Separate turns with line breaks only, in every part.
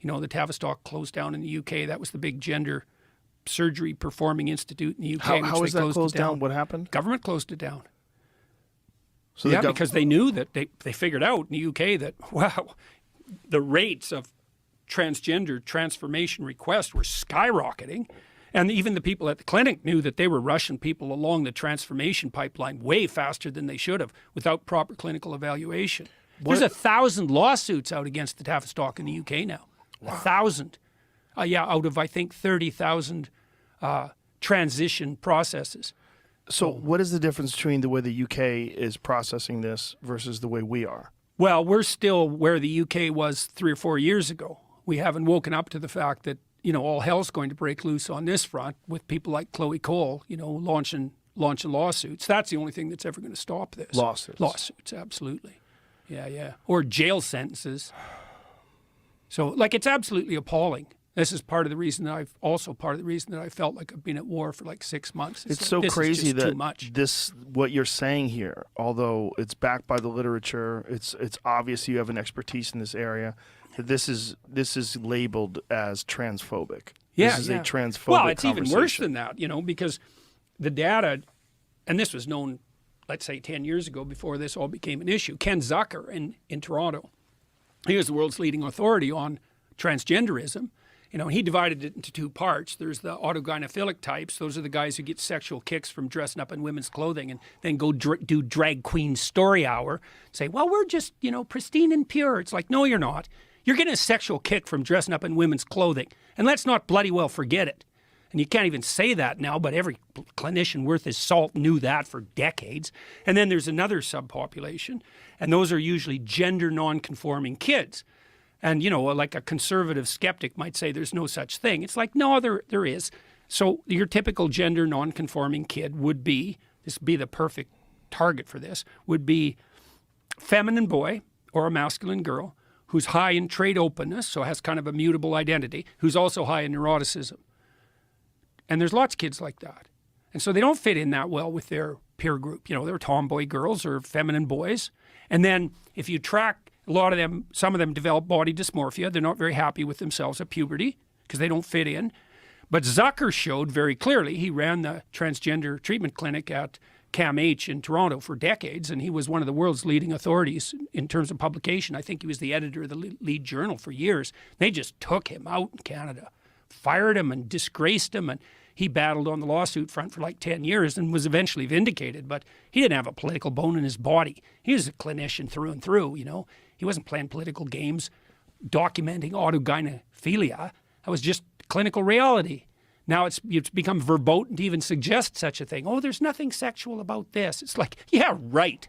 You know, the Tavistock closed down in the UK. That was the big gender surgery performing institute in the UK.
How is that closed down? What happened?
Government closed it down.
So
yeah, because they knew that they figured out in the UK that, wow, the rates of transgender transformation requests were skyrocketing. And even the people at the clinic knew that they were rushing people along the transformation pipeline way faster than they should have without proper clinical evaluation. There's 1,000 lawsuits out against the Tavistock in the UK now. Wow. 1,000. Yeah, out of, I think, 30,000 transition processes.
So what is the difference between the way the UK is processing this versus the way we are?
Well, we're still where the UK was 3 or 4 years ago. We haven't woken up to the fact that, you know, all hell's going to break loose on this front with people like Chloe Cole, you know, launching lawsuits. That's the only thing that's ever going to stop this. Lawsuits, absolutely. Yeah. Or jail sentences. So, like, it's absolutely appalling. This is part of the reason that I felt like I've been at war for like 6 months.
It's so crazy that this, what you're saying here, although it's backed by the literature, it's obvious you have an expertise in this area. This is labeled as transphobic.
Yeah,
this is a transphobic
Well, it's even worse than that, you know, because the data, and this was known, let's say 10 years ago before this all became an issue. Ken Zucker in Toronto, he was the world's leading authority on transgenderism. You know, he divided it into 2 parts. There's the autogynephilic types. Those are the guys who get sexual kicks from dressing up in women's clothing and then go do drag queen story hour. Say, well, we're just, you know, pristine and pure. It's like, no, you're not. You're getting a sexual kick from dressing up in women's clothing. And let's not bloody well forget it. And you can't even say that now, but every clinician worth his salt knew that for decades. And then there's another subpopulation, and those are usually gender non-conforming kids. And, you know, like a conservative skeptic might say there's no such thing. It's like, no, there is. So your typical gender non-conforming kid would be, this would be the perfect target for this, would be feminine boy or a masculine girl who's high in trait openness, so has kind of a mutable identity, who's also high in neuroticism. And there's lots of kids like that. And so they don't fit in that well with their peer group. You know, they're tomboy girls or feminine boys. And then if you track a lot of them, some of them develop body dysmorphia. They're not very happy with themselves at puberty because they don't fit in. But Zucker showed very clearly, he ran the transgender treatment clinic at CAMH in Toronto for decades, and he was one of the world's leading authorities in terms of publication. I think he was the editor of the lead journal for years. They just took him out in Canada, fired him and disgraced him, and he battled on the lawsuit front for like 10 years and was eventually vindicated, but he didn't have a political bone in his body. He was a clinician through and through, you know. He wasn't playing political games, documenting autogynephilia. That was just clinical reality. Now it's become verboten to even suggest such a thing. Oh, there's nothing sexual about this. It's like, yeah, right.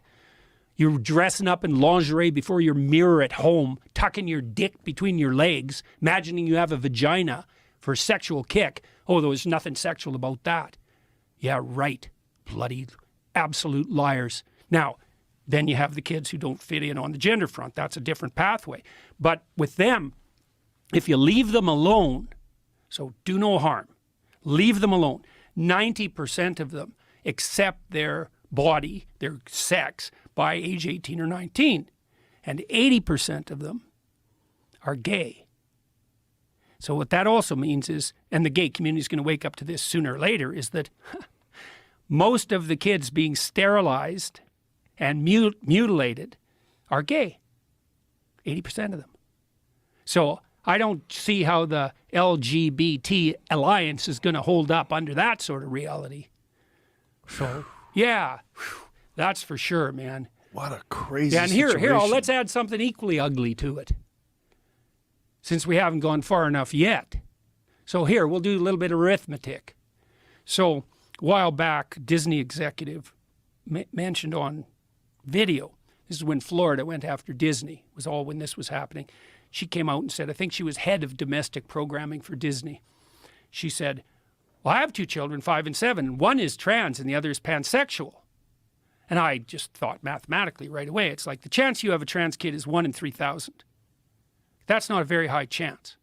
You're dressing up in lingerie before your mirror at home, tucking your dick between your legs, imagining you have a vagina for a sexual kick. Oh, there was nothing sexual about that. Yeah, right. Bloody absolute liars. Now, then you have the kids who don't fit in on the gender front. That's a different pathway. But with them, if you leave them alone, so do no harm, leave them alone, 90% of them accept their body, their sex, by age 18 or 19. And 80% of them are gay. So what that also means is, and the gay community is going to wake up to this sooner or later, is that most of the kids being sterilized and mutilated are gay. 80% of them. So I don't see how the LGBT alliance is going to hold up under that sort of reality. So, yeah, that's for sure, man.
What a crazy
and
situation.
Let's add something equally ugly to it, since we haven't gone far enough yet. So here, we'll do a little bit of arithmetic. So a while back, Disney executive mentioned on video, this is when Florida went after Disney, was all when this was happening. She came out and said, I think she was head of domestic programming for Disney. She said, well, I have 2 children, 5 and 7. One is trans and the other is pansexual. And I just thought mathematically right away, it's like the chance you have a trans kid is 1 in 3,000. That's not a very high chance.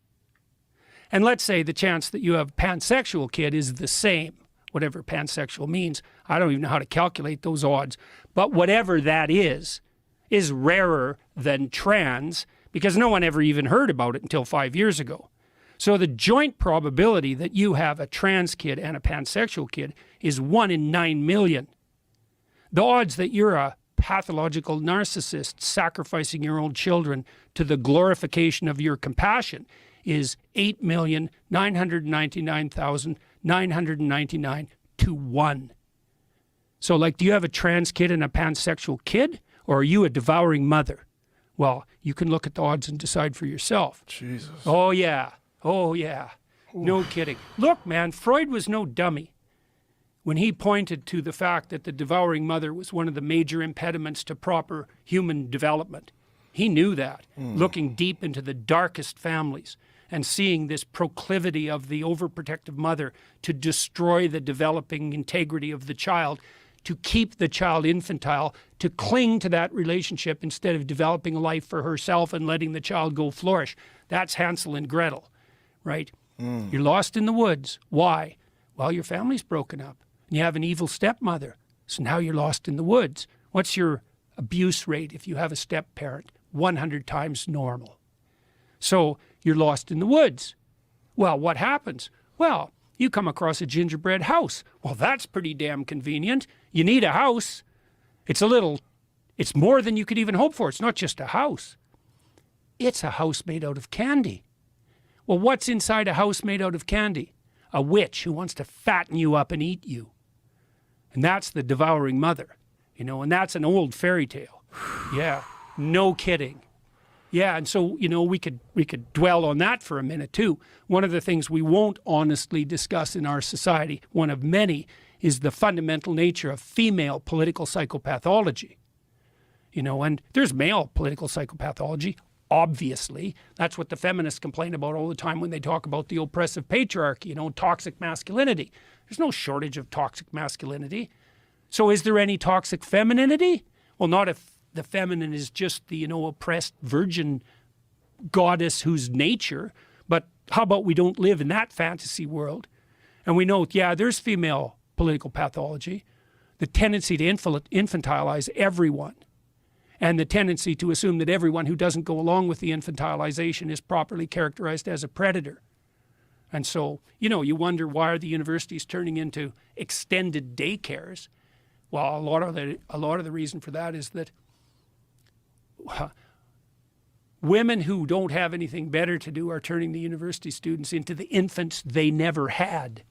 And let's say the chance that you have a pansexual kid is the same, whatever pansexual means. I don't even know how to calculate those odds. But whatever that is rarer than trans, because no one ever even heard about it until 5 years ago. So the joint probability that you have a trans kid and a pansexual kid is 1 in 9 million. The odds that you're a pathological narcissist sacrificing your own children to the glorification of your compassion is 8,999,999 to 1. So, like, do you have a trans kid and a pansexual kid, or are you a devouring mother? Well, you can look at the odds and decide for yourself.
Jesus.
Oh, yeah. Oh, yeah. No kidding. Look, man, Freud was no dummy when he pointed to the fact that the devouring mother was one of the major impediments to proper human development. He knew that, looking deep into the darkest families and seeing this proclivity of the overprotective mother to destroy the developing integrity of the child, to keep the child infantile, to cling to that relationship instead of developing a life for herself and letting the child go flourish. That's Hansel and Gretel, right? You're lost in the woods. Why? Well, your family's broken up. And you have an evil stepmother. So now you're lost in the woods. What's your abuse rate if you have a step-parent? 100 times normal. So you're lost in the woods. Well, what happens? Well, you come across a gingerbread house. Well, that's pretty damn convenient. You need a house. It's more than you could even hope for. It's not just a house. It's a house made out of candy. Well, what's inside a house made out of candy? A witch who wants to fatten you up and eat you. And that's the devouring mother, and that's an old fairy tale. Yeah, no kidding. Yeah, and so, we could dwell on that for a minute too. One of the things we won't honestly discuss in our society, one of many, is the fundamental nature of female political psychopathology. And there's male political psychopathology, obviously. That's what the feminists complain about all the time when they talk about the oppressive patriarchy, toxic masculinity. There's no shortage of toxic masculinity. So is there any toxic femininity? Well, not if the feminine is just the, oppressed virgin goddess whose nature. But how about we don't live in that fantasy world? And we know, yeah, there's female political pathology, the tendency to infantilize everyone, and the tendency to assume that everyone who doesn't go along with the infantilization is properly characterized as a predator. And so, you wonder, why are the universities turning into extended daycares? Well, a lot of the reason for that is that women who don't have anything better to do are turning the university students into the infants they never had.